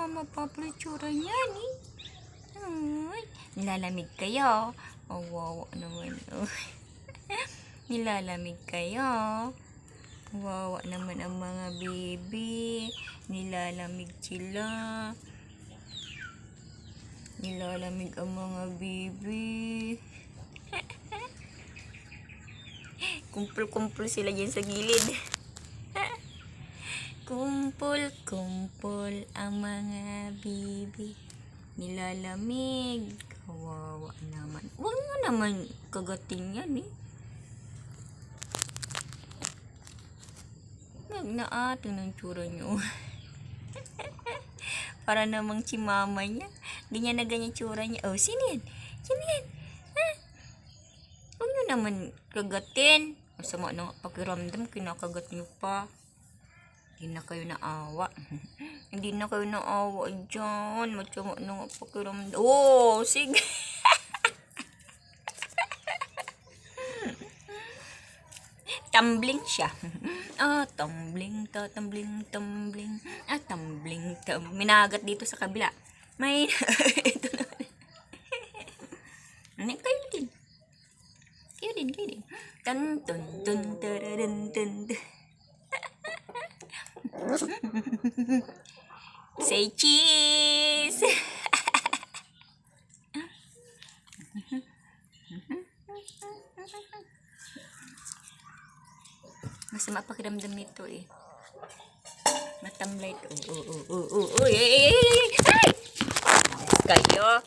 Mama Pablo tsura niyan eh. Ay, nilalamig kayo. Oh, wow naman. Oh. Nilalamig kayo. Wawa naman ang mga baby. Nilalamig sila. Nilalamig ang mga baby. Kumpul-kumpul sila dyan sa gilid. Kumpul-kumpul ang mga baby. Nilalamig. Kawawa naman. Huwag mo naman kagatin yan eh. Nagnaatan ang tsura nyo. Para namang si mama niya. Hindi niya na ganyan tsura niya. Oh, sino yan? Sino yan? Ha? Huwag nyo naman kagatin. Masama na pakiramdam. Kinakagat nyo pa. Hindi na kayo naawa. Hindi na kayo naawa dyan. Masama na pakiramdam. Oh, sige. Tumbling siya. Tumbling, tumbling. Tumbling. Minagat dito sa kabila. May, ito naman. Kayo din. Kayo din. Tun, tun, tun, tun, tun. Say cheese. Masama pakiramdam nito eh. Matamlay ito. Ay! Kayo.